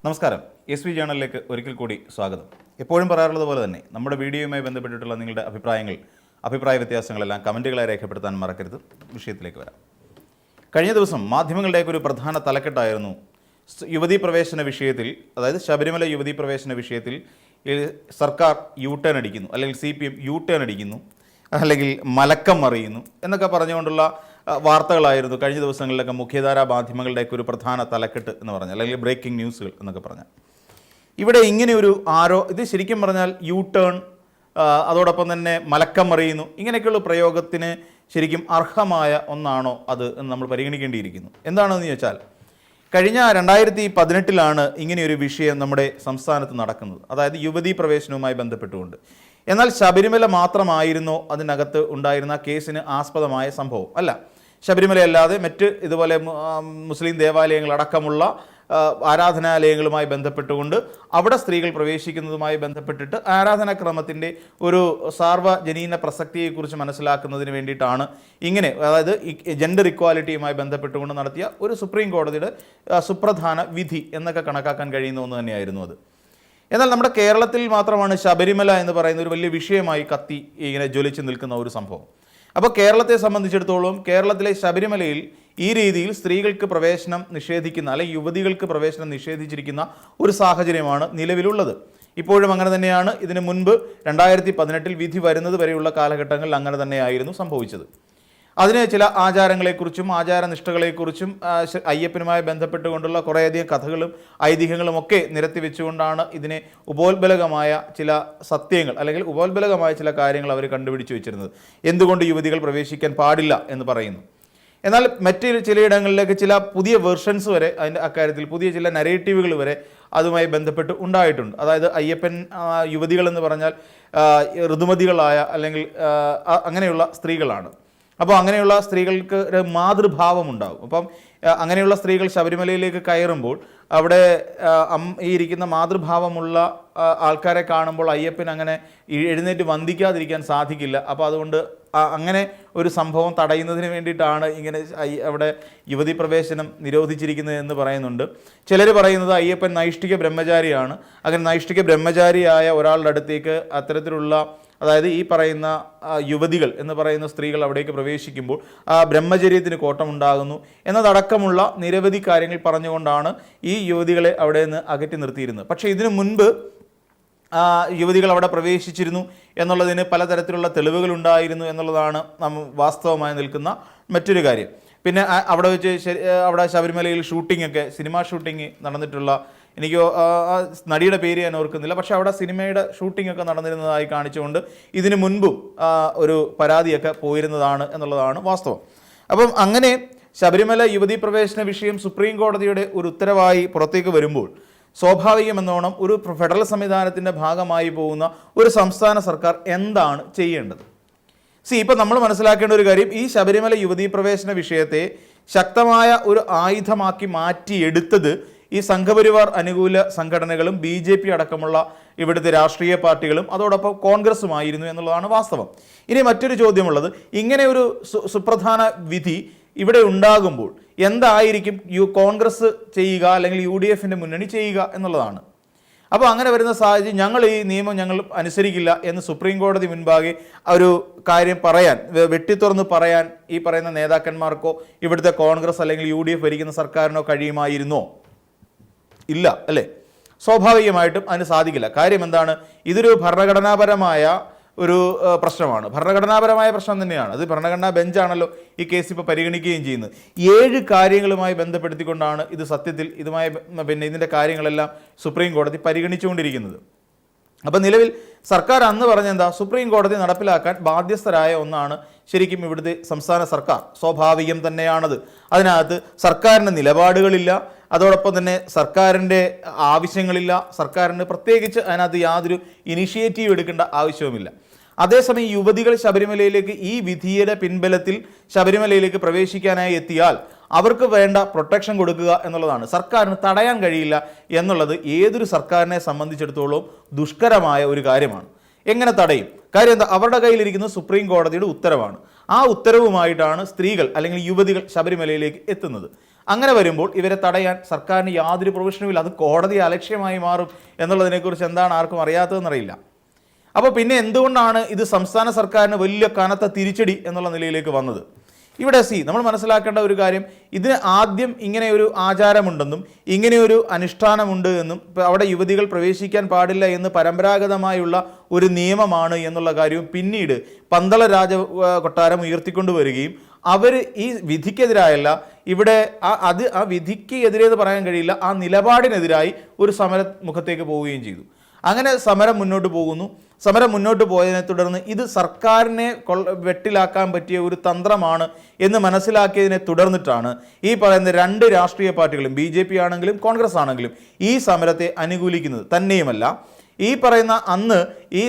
നമസ്കാരം. SV ജേണലിലേക്ക് ഒരിക്കൽ കൂടി സ്വാഗതം. എപ്പോഴും പറയാറുള്ളത് പോലെ തന്നെ നമ്മുടെ വീഡിയോയുമായി ബന്ധപ്പെട്ടിട്ടുള്ള നിങ്ങളുടെ അഭിപ്രായ വ്യത്യാസങ്ങളെല്ലാം കമൻറ്റുകളായി രേഖപ്പെടുത്താൻ മറക്കരുത്. വിഷയത്തിലേക്ക് വരാം. കഴിഞ്ഞ ദിവസം മാധ്യമങ്ങളുടെയൊക്കെ ഒരു പ്രധാന തലക്കെട്ടായിരുന്നു യുവതീ പ്രവേശന വിഷയത്തിൽ, അതായത് ശബരിമല യുവതീ പ്രവേശന വിഷയത്തിൽ സർക്കാർ U-ടേൺ അടിക്കുന്നു, അല്ലെങ്കിൽ CPM U-ടേൺ അടിക്കുന്നു, അല്ലെങ്കിൽ മലക്കം മറിയുന്നു എന്നൊക്കെ പറഞ്ഞുകൊണ്ടുള്ള വാർത്തകളായിരുന്നു കഴിഞ്ഞ ദിവസങ്ങളിലൊക്കെ മുഖ്യധാരാ മാധ്യമങ്ങളുടെയൊക്കെ ഒരു പ്രധാന തലക്കെട്ട് എന്ന് പറഞ്ഞാൽ, അല്ലെങ്കിൽ ബ്രേക്കിംഗ് ന്യൂസുകൾ എന്നൊക്കെ പറഞ്ഞാൽ. ഇവിടെ ഇങ്ങനെയൊരു ഇത് ശരിക്കും പറഞ്ഞാൽ U-ടേൺ, അതോടൊപ്പം തന്നെ മലക്കം മറിയുന്നു, ഇങ്ങനെയൊക്കെയുള്ള പ്രയോഗത്തിന് ശരിക്കും അർഹമായ ഒന്നാണോ അത് എന്ന് നമ്മൾ പരിഗണിക്കേണ്ടിയിരിക്കുന്നു. എന്താണെന്ന് ചോദിച്ചാൽ, കഴിഞ്ഞ 2018 ഇങ്ങനെയൊരു വിഷയം നമ്മുടെ സംസ്ഥാനത്ത് നടക്കുന്നത്, അതായത് യുവതീ പ്രവേശനവുമായി ബന്ധപ്പെട്ടുകൊണ്ട്. എന്നാൽ ശബരിമല മാത്രമായിരുന്നോ അതിനകത്ത് ഉണ്ടായിരുന്ന കേസിന് ആസ്പദമായ സംഭവം? അല്ല. ശബരിമലയല്ലാതെ മറ്റ് ഇതുപോലെ മുസ്ലിം ദേവാലയങ്ങളടക്കമുള്ള ആരാധനാലയങ്ങളുമായി ബന്ധപ്പെട്ടുകൊണ്ട് അവിടെ സ്ത്രീകൾ പ്രവേശിക്കുന്നതുമായി ബന്ധപ്പെട്ടിട്ട് ആരാധനാക്രമത്തിൻ്റെ ഒരു സാർവജനീന പ്രസക്തിയെക്കുറിച്ച് മനസ്സിലാക്കുന്നതിന് വേണ്ടിയിട്ടാണ് ഇങ്ങനെ, അതായത് ജെൻഡർ ഇക്വാലിറ്റിയുമായി ബന്ധപ്പെട്ടുകൊണ്ട് നടത്തിയ ഒരു സുപ്രീം കോടതിയുടെ സുപ്രധാന വിധി എന്നൊക്കെ കണക്കാക്കാൻ കഴിയുന്ന ഒന്ന് തന്നെയായിരുന്നു അത്. എന്നാൽ നമ്മുടെ കേരളത്തിൽ മാത്രമാണ് ശബരിമല എന്ന് പറയുന്ന ഒരു വലിയ വിഷയമായി കത്തി ഇങ്ങനെ ജ്വലിച്ച് നിൽക്കുന്ന ഒരു സംഭവം. അപ്പോൾ കേരളത്തെ സംബന്ധിച്ചിടത്തോളം കേരളത്തിലെ ശബരിമലയിൽ ഈ രീതിയിൽ സ്ത്രീകൾക്ക് പ്രവേശനം നിഷേധിക്കുന്ന, അല്ലെങ്കിൽ യുവതികൾക്ക് പ്രവേശനം നിഷേധിച്ചിരിക്കുന്ന ഒരു സാഹചര്യമാണ് നിലവിലുള്ളത്. ഇപ്പോഴും അങ്ങനെ തന്നെയാണ്. ഇതിനു മുൻപ് 2018 വിധി വരുന്നത് വരെയുള്ള കാലഘട്ടങ്ങളിൽ അങ്ങനെ തന്നെയായിരുന്നു സംഭവിച്ചത്. അതിന് ചില ആചാരങ്ങളെക്കുറിച്ചും ആചാരനിഷ്ഠകളെക്കുറിച്ചും അയ്യപ്പനുമായി ബന്ധപ്പെട്ടുകൊണ്ടുള്ള കുറേയധികം കഥകളും ഐതിഹ്യങ്ങളും ഒക്കെ നിരത്തി വെച്ചുകൊണ്ടാണ് ഇതിനെ ഉപോത്ബലകമായ ചില സത്യങ്ങൾ, അല്ലെങ്കിൽ ഉപോത്ബലകമായ ചില കാര്യങ്ങൾ അവർ കണ്ടുപിടിച്ച് വെച്ചിരുന്നത്. എന്തുകൊണ്ട് യുവതികൾ പ്രവേശിക്കാൻ പാടില്ല എന്ന് പറയുന്നു. എന്നാൽ മറ്റ് ചിലയിടങ്ങളിലേക്ക് ചില പുതിയ വെർഷൻസ് വരെ അതിൻ്റെ അക്കാര്യത്തിൽ പുതിയ ചില നരേറ്റീവുകൾ വരെ അതുമായി ബന്ധപ്പെട്ട് ഉണ്ടായിട്ടുണ്ട്. അതായത് അയ്യപ്പൻ യുവതികൾ എന്ന് പറഞ്ഞാൽ ഋതുമതികളായ അല്ലെങ്കിൽ അങ്ങനെയുള്ള സ്ത്രീകളാണ്. അപ്പോൾ അങ്ങനെയുള്ള സ്ത്രീകൾക്ക് ഒരു മാതൃഭാവം ഉണ്ടാകും. അപ്പം അങ്ങനെയുള്ള സ്ത്രീകൾ ശബരിമലയിലേക്ക് കയറുമ്പോൾ അവിടെ ഈ ഇരിക്കുന്ന മാതൃഭാവമുള്ള ആൾക്കാരെ കാണുമ്പോൾ അയ്യപ്പൻ അങ്ങനെ എഴുന്നേറ്റ് വന്ദിക്കാതിരിക്കാൻ സാധിക്കില്ല. അപ്പോൾ അതുകൊണ്ട് അങ്ങനെ ഒരു സംഭവം തടയുന്നതിന് വേണ്ടിയിട്ടാണ് ഇങ്ങനെ അവിടെ യുവതി പ്രവേശനം നിരോധിച്ചിരിക്കുന്നത് എന്ന് പറയുന്നുണ്ട്. ചിലർ പറയുന്നത് അയ്യപ്പൻ നൈഷ്ഠിക ബ്രഹ്മചാരിയാണ്. അങ്ങനെ നൈഷ്ഠിക ബ്രഹ്മചാരിയായ ഒരാളുടെ അടുത്തേക്ക് അത്തരത്തിലുള്ള, അതായത് ഈ പറയുന്ന യുവതികൾ എന്ന് പറയുന്ന സ്ത്രീകൾ അവിടേക്ക് പ്രവേശിക്കുമ്പോൾ ആ ബ്രഹ്മചര്യത്തിന് കോട്ടമുണ്ടാകുന്നു എന്നതടക്കമുള്ള നിരവധി കാര്യങ്ങൾ പറഞ്ഞുകൊണ്ടാണ് ഈ യുവതികളെ അവിടെ നിന്ന് അകറ്റി നിർത്തിയിരുന്നത്. പക്ഷേ ഇതിനു മുൻപ് യുവതികൾ അവിടെ പ്രവേശിച്ചിരുന്നു എന്നുള്ളതിന് പലതരത്തിലുള്ള തെളിവുകൾ ഉണ്ടായിരുന്നു എന്നുള്ളതാണ് വാസ്തവമായി നിൽക്കുന്ന മറ്റൊരു കാര്യം. പിന്നെ അവിടെ വെച്ച് അവിടെ ശബരിമലയിൽ സിനിമാ ഷൂട്ടിംഗ് നടന്നിട്ടുള്ള, എനിക്ക് നടിയുടെ പേര് ഞാൻ ഓർക്കുന്നില്ല, പക്ഷെ അവിടെ സിനിമയുടെ ഷൂട്ടിംഗ് ഒക്കെ നടന്നിരുന്നതായി കാണിച്ചുകൊണ്ട് ഇതിനു മുൻപും ഒരു പരാതിയൊക്കെ പോയിരുന്നതാണ് എന്നുള്ളതാണ് വാസ്തവം. അപ്പം അങ്ങനെ ശബരിമല യുവതീ പ്രവേശന വിഷയം സുപ്രീം കോടതിയുടെ ഒരു ഉത്തരവായി പുറത്തേക്ക് വരുമ്പോൾ സ്വാഭാവികമെന്നോണം ഒരു ഫെഡറൽ സംവിധാനത്തിൻ്റെ ഭാഗമായി പോകുന്ന ഒരു സംസ്ഥാന സർക്കാർ എന്താണ് ചെയ്യേണ്ടത്? ഇപ്പം നമ്മൾ മനസ്സിലാക്കേണ്ട ഒരു കാര്യം, ഈ ശബരിമല യുവതീ പ്രവേശന വിഷയത്തെ ശക്തമായ ഒരു ആയുധമാക്കി മാറ്റിയെടുത്തത് ഈ സംഘപരിവാർ അനുകൂല സംഘടനകളും BJP അടക്കമുള്ള ഇവിടുത്തെ രാഷ്ട്രീയ പാർട്ടികളും അതോടൊപ്പം കോൺഗ്രസുമായിരുന്നു എന്നുള്ളതാണ് വാസ്തവം. ഇനി മറ്റൊരു ചോദ്യമുള്ളത്, ഇങ്ങനെ ഒരു സുപ്രധാന വിധി ഇവിടെ ഉണ്ടാകുമ്പോൾ എന്തായിരിക്കും കോൺഗ്രസ് ചെയ്യുക, അല്ലെങ്കിൽ UDFൻ്റെ മുന്നണി ചെയ്യുക എന്നുള്ളതാണ്. അപ്പോൾ അങ്ങനെ വരുന്ന സാഹചര്യം, ഞങ്ങൾ ഈ നിയമം ഞങ്ങൾ അനുസരിക്കില്ല എന്ന് സുപ്രീം കോടതി മുൻപാകെ ഒരു കാര്യം പറയാൻ, വെട്ടിത്തുറന്ന് പറയാൻ ഈ പറയുന്ന നേതാക്കന്മാർക്കോ ഇവിടുത്തെ കോൺഗ്രസ് അല്ലെങ്കിൽ UDF ഭരിക്കുന്ന സർക്കാരിനോ കഴിയുമായിരുന്നോ? ഇല്ല, അല്ലേ? സ്വാഭാവികമായിട്ടും അതിന് സാധിക്കില്ല. കാര്യം എന്താണ്? ഇതൊരു ഭരണഘടനാപരമായ ഒരു പ്രശ്നമാണ്. ഭരണഘടനാപരമായ പ്രശ്നം തന്നെയാണ്. അത് ഭരണഘടനാ ബെഞ്ചാണല്ലോ ഈ കേസ് ഇപ്പോൾ പരിഗണിക്കുകയും ചെയ്യുന്നത്. 7 കാര്യങ്ങളുമായി ബന്ധപ്പെടുത്തിക്കൊണ്ടാണ് ഇത് സത്യത്തിൽ ഇതിൻ്റെ കാര്യങ്ങളെല്ലാം സുപ്രീം കോടതി പരിഗണിച്ചുകൊണ്ടിരിക്കുന്നത്. അപ്പം നിലവിൽ സർക്കാർ അന്ന് പറഞ്ഞെന്താ, സുപ്രീം കോടതി നടപ്പിലാക്കാൻ ബാധ്യസ്ഥരായ ഒന്നാണ് ശരിക്കും ഇവിടുത്തെ സംസ്ഥാന സർക്കാർ. സ്വാഭാവികം തന്നെയാണത്. അതിനകത്ത് സർക്കാരിൻ്റെ നിലപാടുകളില്ല, അതോടൊപ്പം തന്നെ സർക്കാരിൻ്റെ ആവശ്യങ്ങളില്ല, സർക്കാരിന് പ്രത്യേകിച്ച് അതിനകത്ത് യാതൊരു ഇനിഷ്യേറ്റീവ് എടുക്കേണ്ട ആവശ്യവുമില്ല. അതേസമയം യുവതികൾ ശബരിമലയിലേക്ക് ഈ വിധിയുടെ പിൻബലത്തിൽ ശബരിമലയിലേക്ക് പ്രവേശിക്കാനായി എത്തിയാൽ അവർക്ക് വേണ്ട പ്രൊട്ടക്ഷൻ കൊടുക്കുക എന്നുള്ളതാണ്. സർക്കാരിന് തടയാൻ കഴിയില്ല എന്നുള്ളത് ഏതൊരു സർക്കാരിനെ സംബന്ധിച്ചിടത്തോളം ദുഷ്കരമായ ഒരു കാര്യമാണ്. എങ്ങനെ തടയും? കാര്യം എന്താ? അവരുടെ കയ്യിലിരിക്കുന്ന സുപ്രീം കോടതിയുടെ ഉത്തരവാണ്. ആ ഉത്തരവുമായിട്ടാണ് സ്ത്രീകൾ അല്ലെങ്കിൽ യുവതികൾ ശബരിമലയിലേക്ക് എത്തുന്നത്. അങ്ങനെ വരുമ്പോൾ ഇവരെ തടയാൻ സർക്കാരിന് യാതൊരു പ്രൊവിഷനുമില്ല. അത് കോടതി അലക്ഷ്യമായി മാറും എന്നുള്ളതിനെക്കുറിച്ച് എന്താണ് ആർക്കും അറിയാത്തതെന്നറിയില്ല. അപ്പോൾ പിന്നെ എന്തുകൊണ്ടാണ് ഇത് സംസ്ഥാന സർക്കാരിന് വലിയ കനത്ത തിരിച്ചടി എന്നുള്ള നിലയിലേക്ക് വന്നത്? ഇവിടെ നമ്മൾ മനസ്സിലാക്കേണ്ട ഒരു കാര്യം, ഇതിന് ആദ്യം ഇങ്ങനെ ഒരു ആചാരമുണ്ടെന്നും ഇങ്ങനെയൊരു അനുഷ്ഠാനമുണ്ട് എന്നും അവിടെ യുവതികൾ പ്രവേശിക്കാൻ പാടില്ല എന്ന് പരമ്പരാഗതമായുള്ള ഒരു നിയമമാണ് എന്നുള്ള കാര്യവും പിന്നീട് പന്തള രാജകൊട്ടാരം ഉയർത്തിക്കൊണ്ടുവരികയും അവർ ഈ വിധിക്കെതിരായല്ല, ഇവിടെ ആ വിധിക്ക് എതിരെന്ന് പറയാൻ കഴിയില്ല, ആ നിലപാടിനെതിരായി ഒരു സമരമുഖത്തേക്ക് പോവുകയും ചെയ്തു. അങ്ങനെ സമരം മുന്നോട്ട് പോകുന്നു. സമരം മുന്നോട്ട് പോയതിനെ തുടർന്ന് ഇത് സർക്കാരിനെ വെട്ടിലാക്കാൻ പറ്റിയ ഒരു തന്ത്രമാണ് എന്ന് മനസ്സിലാക്കിയതിനെ തുടർന്നിട്ടാണ് ഈ പറയുന്ന രണ്ട് രാഷ്ട്രീയ പാർട്ടികളും, BJP ആണെങ്കിലും കോൺഗ്രസ് ആണെങ്കിലും, ഈ സമരത്തെ അനുകൂലിക്കുന്നത്. തന്നെയുമല്ല, ഈ പറയുന്ന അന്ന് ഈ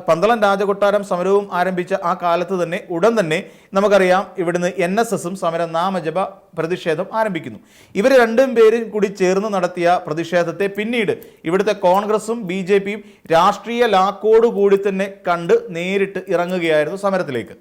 പന്തളം രാജകൊട്ടാരം സമരവും ആരംഭിച്ച ആ കാലത്ത് തന്നെ ഉടൻ തന്നെ നമുക്കറിയാം ഇവിടുന്ന് NSSും സമര നാമജപ പ്രതിഷേധം ആരംഭിക്കുന്നു. ഇവർ രണ്ടും പേരും കൂടി ചേർന്ന് നടത്തിയ പ്രതിഷേധത്തെ പിന്നീട് ഇവിടുത്തെ കോൺഗ്രസും BJPയും രാഷ്ട്രീയ ലാക്കോടുകൂടി തന്നെ കണ്ട് നേരിട്ട് ഇറങ്ങുകയായിരുന്നു സമരത്തിലേക്ക്.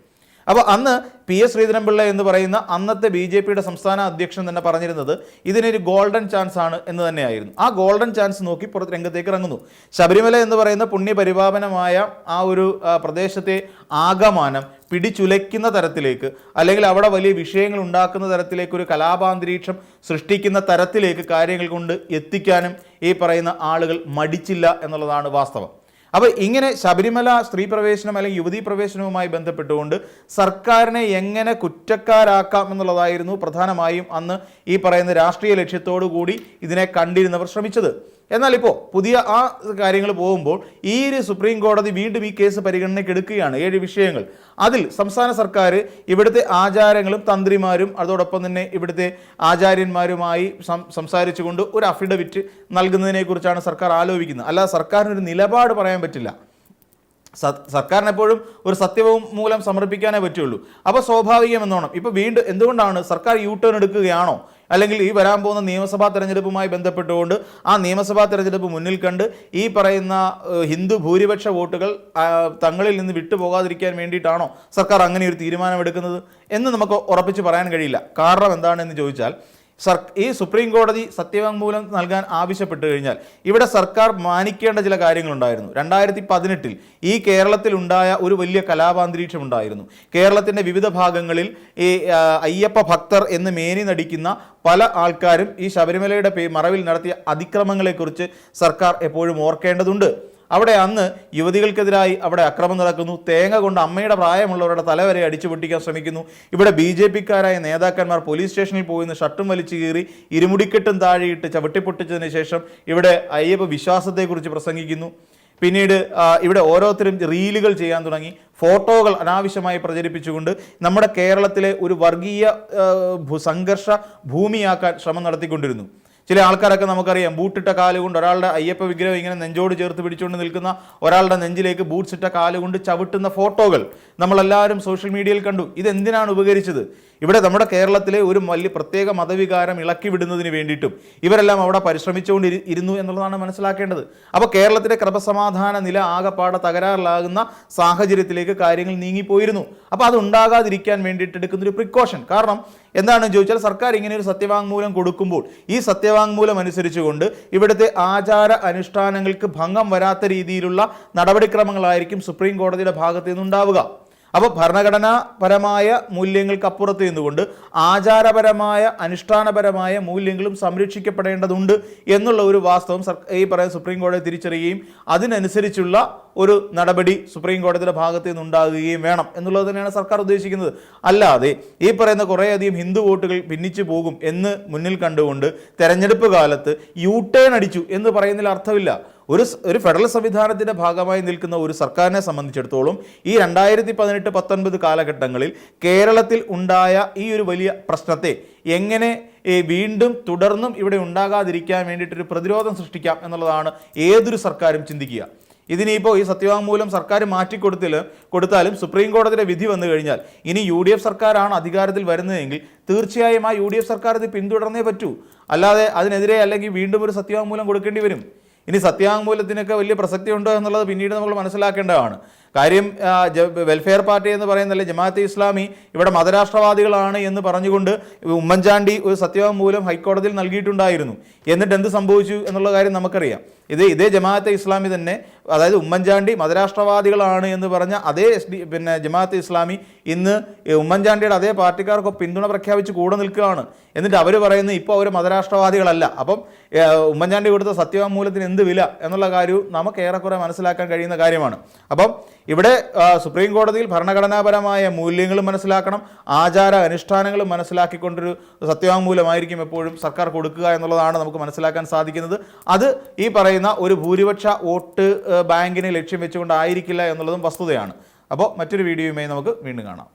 അപ്പോൾ അന്ന് PS ശ്രീധരൻപിള്ള എന്ന് പറയുന്ന അന്നത്തെ BJPയുടെ സംസ്ഥാന അധ്യക്ഷൻ തന്നെ പറഞ്ഞിരുന്നത് ഇതിനൊരു ഗോൾഡൻ ചാൻസ് ആണ് എന്ന് തന്നെയായിരുന്നു. ആ ഗോൾഡൻ ചാൻസ് നോക്കി പുറത്ത് രംഗത്തേക്ക് ഇറങ്ങുന്നു. ശബരിമല എന്ന് പറയുന്ന പുണ്യപരിപാവനമായ ആ ഒരു പ്രദേശത്തെ ആകമാനം പിടിച്ചുലയ്ക്കുന്ന തരത്തിലേക്ക്, അല്ലെങ്കിൽ അവിടെ വലിയ വിഷയങ്ങൾ ഉണ്ടാക്കുന്ന തരത്തിലേക്ക്, ഒരു കലാപാന്തരീക്ഷം സൃഷ്ടിക്കുന്ന തരത്തിലേക്ക് കാര്യങ്ങൾ കൊണ്ട് എത്തിക്കാനും ഈ പറയുന്ന ആളുകൾ മടിച്ചില്ല എന്നുള്ളതാണ് വാസ്തവം. അപ്പോൾ ഇങ്ങനെ ശബരിമല സ്ത്രീ പ്രവേശനം അല്ലെങ്കിൽ യുവതീ പ്രവേശനവുമായി ബന്ധപ്പെട്ടുകൊണ്ട് സർക്കാരിനെ എങ്ങനെ കുറ്റക്കാരാക്കാം എന്നുള്ളതായിരുന്നു പ്രധാനമായും അന്ന് ഈ പറയുന്ന രാഷ്ട്രീയ ലക്ഷ്യത്തോടു കൂടി ഇതിനെ കണ്ടിരുന്നവർ ശ്രമിച്ചത്. എന്നാൽ ഇപ്പോൾ പുതിയ ആ കാര്യങ്ങൾ പോകുമ്പോൾ ഈ ഒരു സുപ്രീം കോടതി വീണ്ടും ഈ കേസ് പരിഗണനയ്ക്ക് എടുക്കുകയാണ്. 7 വിഷയങ്ങൾ. അതിൽ സംസ്ഥാന സർക്കാർ ഇവിടുത്തെ ആചാരങ്ങളും തന്ത്രിമാരും അതോടൊപ്പം തന്നെ ഇവിടുത്തെ ആചാര്യന്മാരുമായി സംസാരിച്ചുകൊണ്ട് ഒരു അഫിഡവിറ്റ് നൽകുന്നതിനെക്കുറിച്ചാണ് സർക്കാർ ആലോചിക്കുന്നത്. അല്ലാതെ സർക്കാരിനൊരു നിലപാട് പറയാൻ പറ്റില്ല. സർക്കാരിനെപ്പോഴും ഒരു സത്യവാങ്മൂലം സമർപ്പിക്കാനേ പറ്റുള്ളൂ. അപ്പോൾ സ്വാഭാവികമെന്നോണം ഇപ്പോൾ വീണ്ടും എന്തുകൊണ്ടാണ് സർക്കാർ U-ടേൺ എടുക്കുകയാണോ, അല്ലെങ്കിൽ ഈ വരാൻ പോകുന്ന നിയമസഭാ തെരഞ്ഞെടുപ്പുമായി ബന്ധപ്പെട്ടുകൊണ്ട് ആ നിയമസഭാ തെരഞ്ഞെടുപ്പ് മുന്നിൽ കണ്ട് ഈ പറയുന്ന ഹിന്ദു ഭൂരിപക്ഷ വോട്ടുകൾ തങ്ങളിൽ നിന്ന് വിട്ടുപോകാതിരിക്കാൻ വേണ്ടിയിട്ടാണോ സർക്കാർ അങ്ങനെ ഒരു തീരുമാനമെടുക്കുന്നത് എന്ന് നമുക്ക് ഉറപ്പിച്ച് പറയാൻ കഴിയില്ല. കാരണം എന്താണെന്ന് ചോദിച്ചാൽ ഈ സുപ്രീം കോടതി സത്യവാങ്മൂലം നൽകാൻ ആവശ്യപ്പെട്ടു കഴിഞ്ഞാൽ ഇവിടെ സർക്കാർ മാനിക്കേണ്ട ചില കാര്യങ്ങളുണ്ടായിരുന്നു. 2018 ഈ കേരളത്തിൽ ഉണ്ടായ ഒരു വലിയ കലാപാന്തരീക്ഷം ഉണ്ടായിരുന്നു. കേരളത്തിൻ്റെ വിവിധ ഭാഗങ്ങളിൽ ഈ അയ്യപ്പ ഭക്തർ എന്ന് മേനി നടിക്കുന്ന പല ആൾക്കാരും ഈ ശബരിമലയുടെ മറവിൽ നടത്തിയ അതിക്രമങ്ങളെക്കുറിച്ച് സർക്കാർ എപ്പോഴും ഓർക്കേണ്ടതുണ്ട്. അവിടെ അന്ന് യുവതികൾക്കെതിരായി അവിടെ അക്രമം നടക്കുന്നു. തേങ്ങ കൊണ്ട് അമ്മയുടെ പ്രായമുള്ളവരുടെ തലവരെ അടിച്ചു പൊട്ടിക്കാൻ ശ്രമിക്കുന്നു. ഇവിടെ BJPക്കാരായ നേതാക്കന്മാർ പോലീസ് സ്റ്റേഷനിൽ പോയിന്ന് ഷർട്ടും വലിച്ചു കീറി ഇരുമുടിക്കെട്ടും താഴെയിട്ട് ചവിട്ടിപ്പൊട്ടിച്ചതിന് ശേഷം ഇവിടെ അയ്യപ്പ വിശ്വാസത്തെക്കുറിച്ച് പ്രസംഗിക്കുന്നു. പിന്നീട് ഇവിടെ ഓരോരുത്തരും റീലുകൾ ചെയ്യാൻ തുടങ്ങി. ഫോട്ടോകൾ അനാവശ്യമായി പ്രചരിപ്പിച്ചുകൊണ്ട് നമ്മുടെ കേരളത്തിലെ ഒരു വർഗീയ സംഘർഷ ഭൂമിയാക്കാൻ ശ്രമം നടത്തിക്കൊണ്ടിരുന്നു. ചില ആൾക്കാരൊക്കെ നമുക്കറിയാം, ബൂട്ടിട്ട കാലുകൊണ്ട് ഒരാളുടെ അയ്യപ്പ വിഗ്രഹം ഇങ്ങനെ നെഞ്ചോട് ചേർത്ത് പിടിച്ചുകൊണ്ട് നിൽക്കുന്ന ഒരാളുടെ നെഞ്ചിലേക്ക് ബൂട്ട്സ് ഇട്ട കാലുകൊണ്ട് ചവിട്ടുന്ന ഫോട്ടോകൾ നമ്മളെല്ലാവരും സോഷ്യൽ മീഡിയയിൽ കണ്ടു. ഇതെന്തിനാണ് ഉപകരിച്ചത്? ഇവിടെ നമ്മുടെ കേരളത്തിലെ ഒരു വലിയ പ്രത്യേക മതവികാരം ഇളക്കി വിടുന്നതിന് വേണ്ടിയിട്ടും ഇവരെല്ലാം അവിടെ പരിശ്രമിച്ചുകൊണ്ടിരുന്നു എന്നുള്ളതാണ് മനസ്സിലാക്കേണ്ടത്. അപ്പോൾ കേരളത്തിലെ ക്രമസമാധാന നില ആകെപ്പാടെ തകരാറിലാകുന്ന സാഹചര്യത്തിലേക്ക് കാര്യങ്ങൾ നീങ്ങിപ്പോയിരുന്നു. അപ്പോൾ അത് ഉണ്ടാകാതിരിക്കാൻ വേണ്ടിയിട്ട് എടുക്കുന്നൊരു പ്രിക്കോഷൻ. കാരണം എന്താണെന്ന് ചോദിച്ചാൽ സർക്കാർ ഇങ്ങനെ ഒരു സത്യവാങ്മൂലം കൊടുക്കുമ്പോൾ ഈ സത്യവാങ്മൂലം അനുസരിച്ചുകൊണ്ട് ഇവിടുത്തെ ആചാര അനുഷ്ഠാനങ്ങൾക്ക് ഭംഗം വരാത്ത രീതിയിലുള്ള നടപടിക്രമങ്ങളായിരിക്കും സുപ്രീം കോടതിയുടെ ഭാഗത്ത് നിന്നുണ്ടാവുക. അപ്പോൾ ഭരണഘടനാപരമായ മൂല്യങ്ങൾക്ക് അപ്പുറത്ത് നിന്നുകൊണ്ട് ആചാരപരമായ അനുഷ്ഠാനപരമായ മൂല്യങ്ങളും സംരക്ഷിക്കപ്പെടേണ്ടതുണ്ട് എന്നുള്ള ഒരു വാസ്തവം ഈ പറയുന്ന സുപ്രീം കോടതി തിരിച്ചറിയുകയും അതിനനുസരിച്ചുള്ള ഒരു നടപടി സുപ്രീം കോടതിയുടെ ഭാഗത്ത് നിന്നുണ്ടാകുകയും വേണം എന്നുള്ളത് തന്നെയാണ് സർക്കാർ ഉദ്ദേശിക്കുന്നത്. അല്ലാതെ ഈ പറയുന്ന കുറേയധികം ഹിന്ദു വോട്ടുകൾ ഭിന്നിച്ചു പോകും എന്ന് മുന്നിൽ കണ്ടുകൊണ്ട് തെരഞ്ഞെടുപ്പ് കാലത്ത് U-ടേൺ അടിച്ചു എന്ന് പറയുന്നതിൽ അർത്ഥമില്ല. ഒരു ഫെഡറൽ സംവിധാനത്തിൻ്റെ ഭാഗമായി നിൽക്കുന്ന ഒരു സർക്കാരിനെ സംബന്ധിച്ചിടത്തോളം ഈ 2018-19 കാലഘട്ടങ്ങളിൽ കേരളത്തിൽ ഉണ്ടായ ഈ ഒരു വലിയ പ്രശ്നത്തെ എങ്ങനെ വീണ്ടും തുടർന്നും ഇവിടെ ഉണ്ടാകാതിരിക്കാൻ വേണ്ടിയിട്ടൊരു പ്രതിരോധം സൃഷ്ടിക്കാം എന്നുള്ളതാണ് ഏതൊരു സർക്കാരും ചിന്തിക്കുക. ഇതിനിപ്പോൾ ഈ സത്യവാങ്മൂലം സർക്കാർ കൊടുത്താലും സുപ്രീം കോടതിയുടെ വിധി വന്നു കഴിഞ്ഞാൽ ഇനി UDF സർക്കാരാണ് അധികാരത്തിൽ വരുന്നതെങ്കിൽ തീർച്ചയായും ആ UDF സർക്കാർ ഇത് പിന്തുടർന്നേ പറ്റൂ. അല്ലാതെ അതിനെതിരെ അല്ലെങ്കിൽ വീണ്ടും ഒരു സത്യവാങ്മൂലം കൊടുക്കേണ്ടി വരും. ഇനി സത്യവാങ്മൂലത്തിനൊക്കെ വലിയ പ്രസക്തി ഉണ്ടോ എന്നുള്ളത് പിന്നീട് നമ്മൾ മനസ്സിലാക്കേണ്ടതാണ്. കാര്യം വെൽഫെയർ പാർട്ടി എന്ന് പറയുന്നതല്ലേ ജമാഅത്തെ ഇസ്ലാമി ഇവിടെ മതരാഷ്ട്രവാദികളാണ് എന്ന് പറഞ്ഞുകൊണ്ട് ഉമ്മൻചാണ്ടി ഒരു സത്യവാങ്മൂലം ഹൈക്കോടതിയിൽ നൽകിയിട്ടുണ്ടായിരുന്നു. എന്നിട്ട് എന്ത് സംഭവിച്ചു എന്നുള്ള കാര്യം നമുക്കറിയാം. ഇതേ ജമാഅത്തെ ഇസ്ലാമി തന്നെ, അതായത് ഉമ്മൻചാണ്ടി മതരാഷ്ട്രവാദികളാണ് എന്ന് പറഞ്ഞ അതേ ജമാഅത്തെ ഇസ്ലാമി ഇന്ന് ഉമ്മൻചാണ്ടിയുടെ അതേ പാർട്ടിക്കാർക്ക് പിന്തുണ പ്രഖ്യാപിച്ച് കൂടെ നിൽക്കുകയാണ്. എന്നിട്ട് അവർ പറയുന്നത് ഇപ്പോൾ അവർ മതരാഷ്ട്രവാദികളല്ല. അപ്പം ഉമ്മൻചാണ്ടി കൊടുത്ത സത്യവാങ്മൂലത്തിന് എന്ത് വില എന്നുള്ള കാര്യവും നമുക്ക് ഏറെക്കുറെ മനസ്സിലാക്കാൻ കഴിയുന്ന കാര്യമാണ്. അപ്പം ഇവിടെ സുപ്രീം കോടതിയിൽ ഭരണഘടനാപരമായ മൂല്യങ്ങളും മനസ്സിലാക്കണം, ആചാര അനുഷ്ഠാനങ്ങളും മനസ്സിലാക്കിക്കൊണ്ടൊരു സത്യവാങ്മൂലമായിരിക്കും എപ്പോഴും സർക്കാർ കൊടുക്കുക എന്നുള്ളതാണ് നമുക്ക് മനസ്സിലാക്കാൻ സാധിക്കുന്നത്. അത് ഈ പറയുന്ന ഒരു ഭൂരിപക്ഷ വോട്ട് ബാങ്കിനെ ലക്ഷ്യം വെച്ചുകൊണ്ടായിരിക്കില്ല എന്നുള്ളതും വസ്തുതയാണ്. അപ്പോൾ മറ്റൊരു വീഡിയോയുമായി നമുക്ക് വീണ്ടും കാണാം.